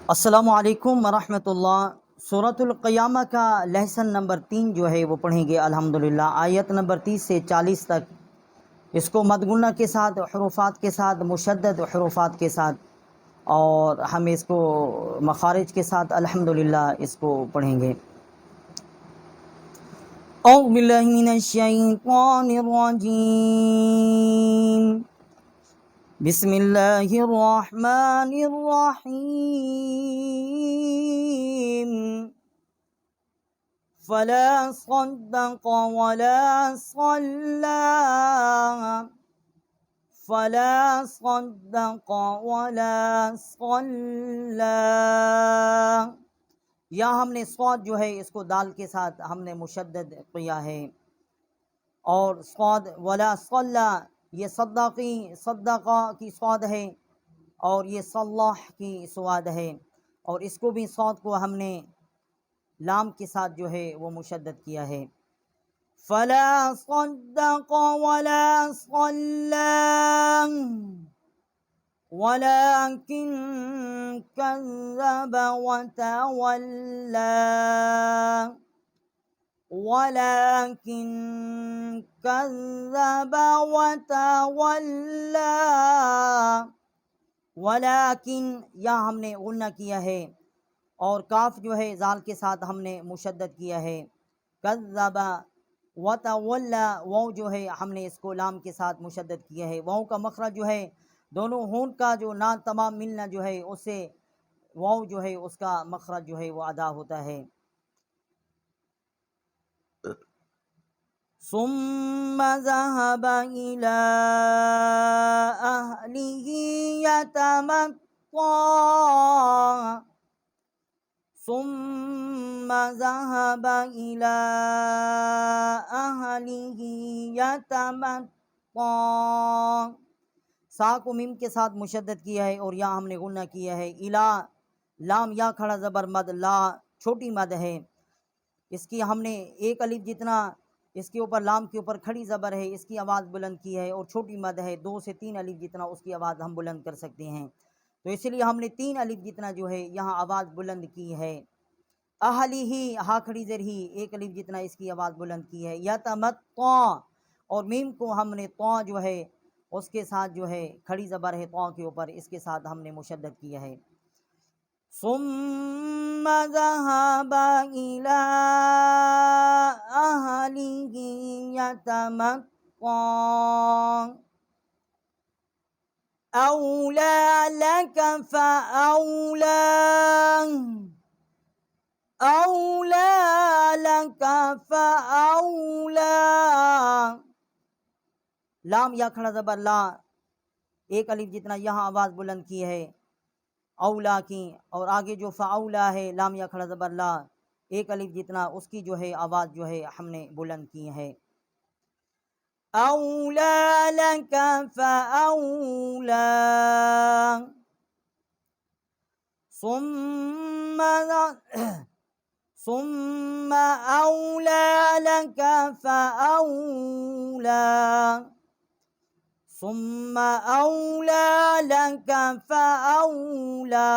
अस्सलामु अलैकुम वरहमतुल्लाह। सूरतुल क़ियामा का लेसन नंबर 3 जो है वो पढ़ेंगे अल्हम्दुलिल्लाह। आयत नंबर 30 से 40 तक इसको मदगुना के साथ, हुरूफ़ात के साथ, मुशद्दद हुरूफ़ात के साथ, और हम इसको मखारिज के साथ अल्हम्दुलिल्लाह इसको पढ़ेंगे। औज़ु बिल्लाहि मिनश शैतानिर रजीम। बिस्मिल्लाहिर्रहमानिर्रहीम। फला सद्दक़ वला सल्ला फला सद्दक़ वला सल्ला। या हमने स्वाद जो है इसको दाल के साथ हमने मुशद्दद किया है, और स्वाद वला सल्ला ये सद्दक़ा की स्वाद है, और ये सल्लाह की स्वाद है, और इसको भी स्वाद को हमने लाम के साथ जो है वो मुशद्दद किया है। फला सद्दक़ वला सल्ला वलाकिन कज़्ज़ब वतवल्ला वलाकिन कज़्ज़ब वतवल्ला। वलाकिन या हमने गुन्ना किया है, और काफ जो है जाल के साथ हमने मुशद्दद किया है। कज़्ज़बा वतवल्ला वाव जो है हमने इसको लाम के साथ मुशद्दद किया है। वाव का मखरज जो है दोनों होंठ का जो ना तमाम मिलना जो है उससे वाव जो है उसका मखरज जो है वो अदा होता है। सुम्मा ज़हबा इला अहलिही यतमत्ता सुम्मा ज़हबा इला अहलिही यतमत्ता। सा को मीम के साथ मुशद्दद किया है, और यहाँ हमने गुन्ना किया है। इला लाम या खड़ा ज़बर मद, ला छोटी मद है, इसकी हमने एक अलिफ जितना इसके ऊपर लाम के ऊपर खड़ी ज़बर है, इसकी आवाज़ बुलंद की है, और छोटी मद है 2 से 3 अलिफ जितना उसकी आवाज़ हम बुलंद कर सकते हैं, तो इसलिए हमने 3 अलिफ जितना जो है यहाँ आवाज़ बुलंद की है। अहली ही हा खड़ी ज़र ही एक अलिफ जितना इसकी आवाज़ बुलंद की है। यतमत्ता और मीम को हमने तो जो है उसके साथ जो है खड़ी ज़बर है तो के ऊपर, इसके साथ हमने मुशद्दद किया है। सुम्मा ज़हबा इला अहलिही यतमत्ता औला लक फ़औला औला लक फ़औला। लाम या खड़ा ज़बर ला एक अलिफ जितना यहाँ आवाज़ बुलंद की है औला की, और आगे जो फ़औला है लाम या खड़ा ज़बर ला एक अलिफ जितना उसकी जो है आवाज़ जो है हमने बुलंद की है। औला लक फ़औला सुम्मा औला लक फ़औला सुम्मा औला लक फ़औला।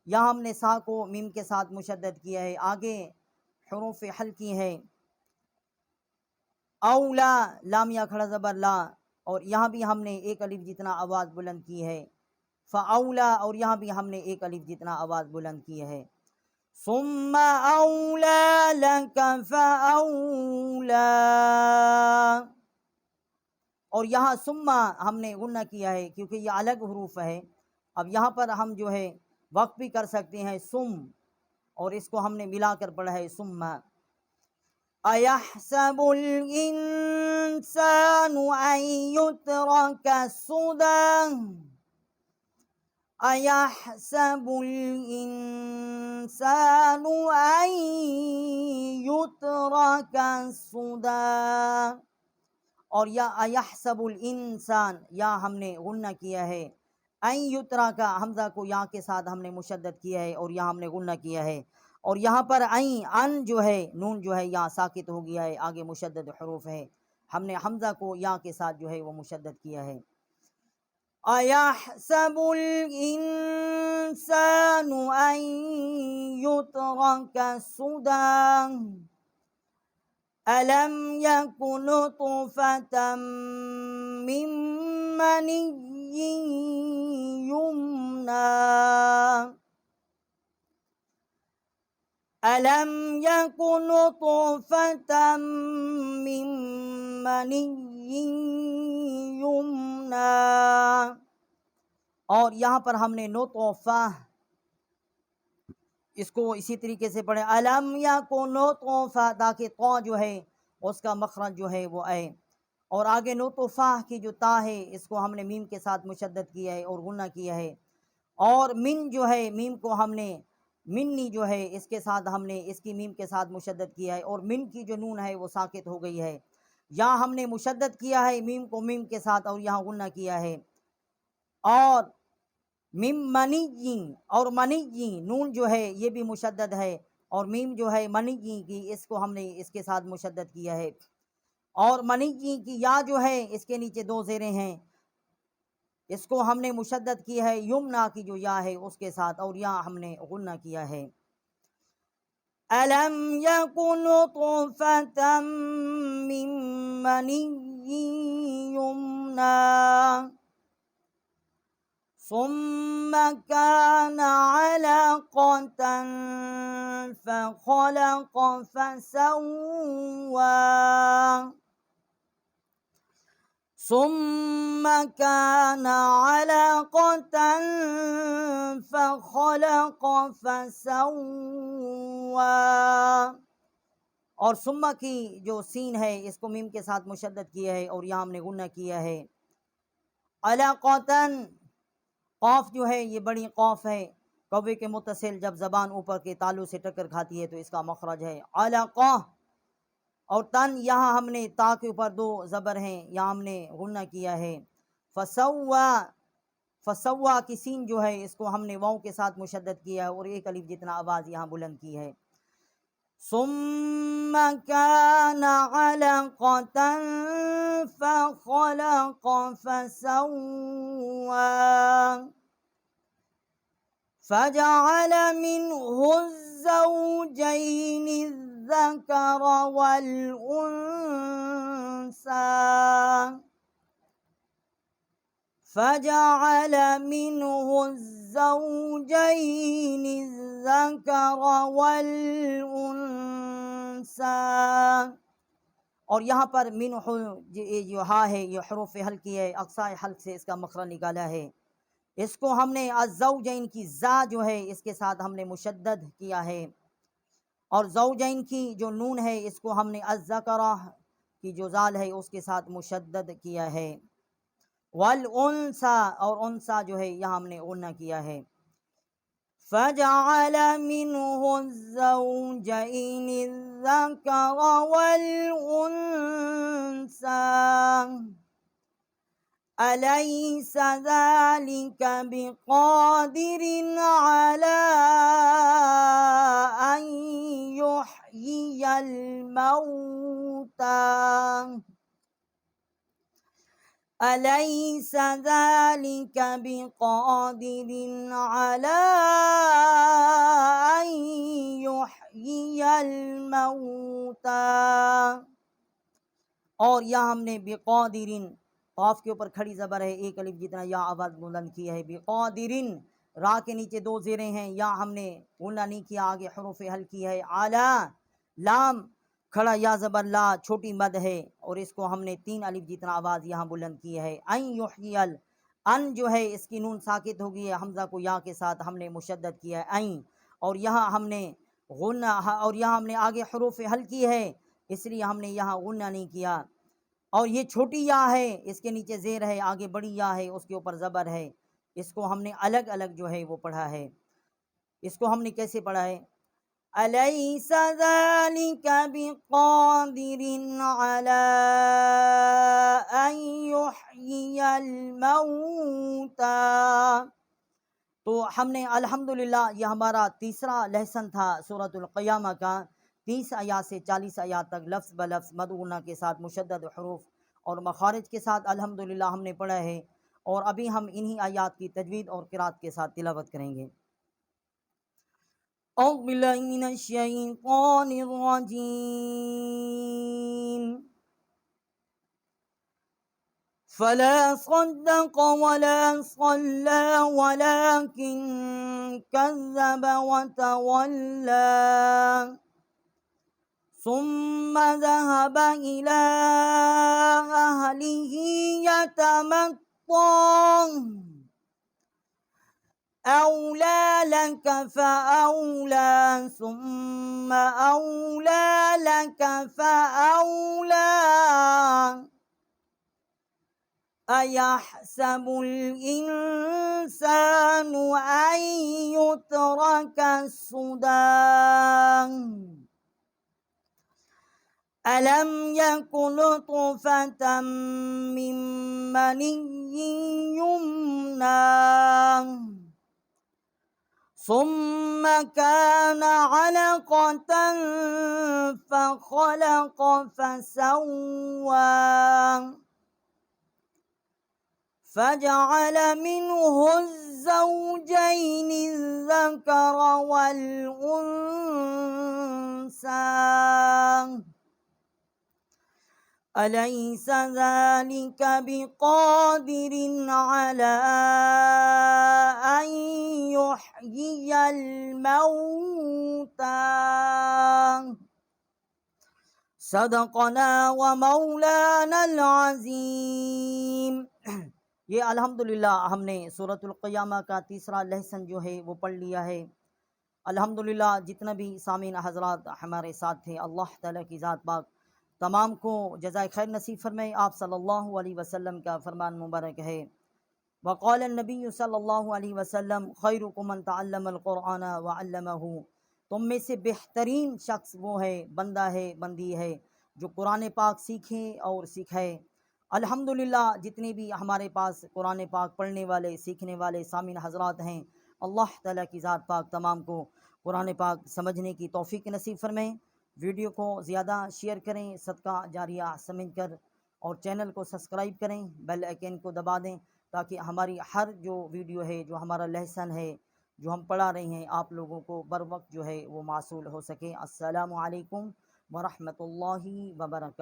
यहाँ हमने सा को मीम के साथ मुशद्दद किया है, आगे हुरूफ़ हल्की है। औला लाम या खड़ा ज़बर ला, और यहाँ भी हमने एक अलिफ जितना आवाज़ बुलंद की है। फ़औला और यहाँ भी हमने एक अलिफ जितना आवाज़ बुलंद की है। सुम्मा औला लक फ़औला, और यहाँ सुम्मा हमने गुन्ना किया है क्योंकि ये अलग हुरूफ है। अब यहाँ पर हम जो है वक़्फ़ भी कर सकते हैं सुम, और इसको हमने मिलाकर पढ़ा है सुम्मा। अयहसबुल इंसानु अन युत्रक सुदى अयहसबुल इंसानु अन युत्रक सुदى, और या अयहसबुल इंसान या हमने गुन्ना किया है। अन युत्रा का हमज़ा को यहाँ के साथ हमने मुशद्दद किया है, और यहाँ हमने गुन्ना किया है, और यहाँ पर अन जो है नून जो है यहाँ साकित हो गया है, आगे मुशद्दद हुरूफ है, हमने हमज़ा को यहाँ के साथ जो है वो मुशद्दद किया है। अयहसबुल इंसान الإنسان أن يترك سدى ألم يك نطفة من مني يمنى ألم يك نطفة من مني युम्ना। और यहाँ पर हमने नोतोफा इसको इसी तरीके से पढ़े अलम या को नोतोफा, ताकि तो जो है उसका मखरज जो है वो आए। और आगे नोतोफा की जो ता है इसको हमने मीम के साथ मुशद्दद किया है और गुन्ना किया है। और मिन जो है मीम को हमने मिन्नी जो है इसके साथ हमने इसकी मीम के साथ मुशद्दद किया है और मिन की जो नून है वो साकित हो गई है। यहाँ हमने मुशद्दद किया है मीम को मीम के साथ और यहाँ गुन्ना किया है। और मिम मनीजी और मनीजी नून जो है ये भी मुशद्दद है और मीम जो है मनीजी की इसको हमने इसके साथ मुशद्दद किया है। और मनीजी की या जो है इसके नीचे दो ज़ेरें हैं, इसको हमने मुशद्दद किया है युमना की जो या है उसके साथ और यहाँ हमने गुन्ना किया है। अलम यकुन नुतफतम मिन मनिय्यिन युमना सुम्मा काना अलक़तन फ़ख़लक़ फ़सव्वा सुम्मा काना अलक़तन फ़ख़लक़ फ़सव्वा। और सुम्मा की जो सीन है इसको मीम के साथ मुशद्दद किया है और यहाँ हमने गुन्ना किया है। अलक़तन क़ाफ जो है ये बड़ी क़ाफ है, कौवे के मुत्तसिल जब ज़बान ऊपर के तालु से टक्कर खाती है तो इसका मखरज है अलक़ा। और तन यहाँ हमने ता के ऊपर दो ज़बर हैं, यहाँ हमने गुन्ना किया है। फसव्वा फसव्वा की सीन जो है इसको हमने वाव के साथ मुशद्दद किया है और एक अलिफ जितना आवाज़ यहाँ बुलंद की है। सुम्मा काना अलक़तन फ़ख़लक़ फ़सव्वा फ़जअल मिन्हु ज़ौजैनि الذكر والأنثى فجعل منه الزوجين الذكر والأنثى। और यहाँ पर मिन्हु जो हा है ये हरूफ हल्की है, अक्सा हल्क से इसका मखरज निकाला है। इसको हमने अज़ौजैन की जा जो है इसके साथ हमने मुशद्दद किया है और ज़ौजैन की जो नून है इसको हमने अज़्ज़करा की जो ज़ाल है उसके साथ मुशद्दद किया है। वल उन्सा और उन्सा जो है यहाँ हमने गुन्ना किया है। फ़जअल मिन्हु ज़ौजैनि ज़कर वल उन्सा अलैस ज़ालिका बिक़ादिरिन अला अन युह्यियल मौता अलैस ज़ालिका बिक़ादिरिन अला अन युह्यियल मौता। और यहाँ हमने बिक़ादिरिन क़ाफ के ऊपर खड़ी ज़बर है, एक अलिफ जितना या आवाज़ बुलंद की है। बिक़ादिरिन रा के नीचे दो ज़ेरें हैं, या हमने गुन्ना नहीं किया, आगे हरूफ हल्की है। आला लाम खड़ा या ज़बर ला छोटी मद है और इसको हमने तीन अलिफ जितना आवाज़ यहाँ बुलंद की है। अन युह्यियल अन जो है इसकी नून साकित होगी है, हमज़ा को या के साथ हमने मुशद्दद किया है अन। और यहाँ हमने गुन्ना और यहाँ हमने आगे हरूफ हल्की है इसलिए हमने यहाँ गुन्ना नहीं किया। और ये छोटी या है इसके नीचे ज़ेर है, आगे बड़ी या है उसके ऊपर ज़बर है, इसको हमने अलग अलग जो है वो पढ़ा है। इसको हमने कैसे पढ़ा है? अलैस ज़ालिका बिक़ादिरिन अला अन युह्यियल मौता। तो हमने अल्हम्दुलिल्लाह ये हमारा तीसरा लेसन था सूरतुल क़ियामा का। 30 आयात से 40 आयात तक लफ्ज़ ब लफ्ज़ मद गुन्ना के साथ मुशद्दद हरूफ और मखारिज के साथ अल्हम्दुलिल्लाह हमने पढ़ा है। और अभी हम इन्हीं आयात की तजवीद और क़िरात के साथ तिलावत करेंगे। أعوذ بالله من الشيطان الرجيم فلا صدق ولا صلى ولكن كذب وتولى ثم ذهب إلى أهله يتمطى أولى لك فأولى ثم أولى لك فأولى أيحسب الإنسان أن يترك سدى ألم يكن نطفة من مني يمنى ثم كان علقة فخلق فسوى فجعل منه الزوجين الذكر والأنثى أليس ذلك بقادر على أن يحيي الموتى सदक़ना व मौलाना अज़ीम। ये अल्हम्दुलिल्लाह हमने सूरतुल क़ियामा का तीसरा लेसन जो है वो पढ़ लिया है। अल्हम्दुलिल्लाह जितना भी सामीन हज़रात हमारे साथ थे, अल्लाह ताला की ज़ात पाक तमाम को जज़ाए खैर नसीब फरमाए। आप सल्लल्लाहु अलैहि वसल्लम का फरमान मुबारक है, वक़ाल नबी सल्लल्लाहु अलैहि वसल्लम खैरुकुम मन तअल्लमल क़ुरआन व अल्लमहु, तुम में से बेहतरीन शख्स वो है, बंदा है, बंदी है जो कुरान पाक सीखे और सिखाए। अल्हम्दुलिल्लाह जितने भी हमारे पास कुरान पाक पढ़ने वाले सीखने वाले सामीन हज़रात हैं, अल्लाह ताला की ज़ात पाक तमाम को कुरान पाक समझने की तौफ़ीक नसीब फरमाएँ। वीडियो को ज़्यादा शेयर करें सदका जारिया समझकर, और चैनल को सब्सक्राइब करें, बेल आइकन को दबा दें ताकि हमारी हर जो वीडियो है, जो हमारा लेसन है, जो हम पढ़ा रहे हैं, आप लोगों को बर वक्त जो है वो मासूल हो सके। अस्सलामु अलैकुम व रहमतुल्लाहि व बरकातहू।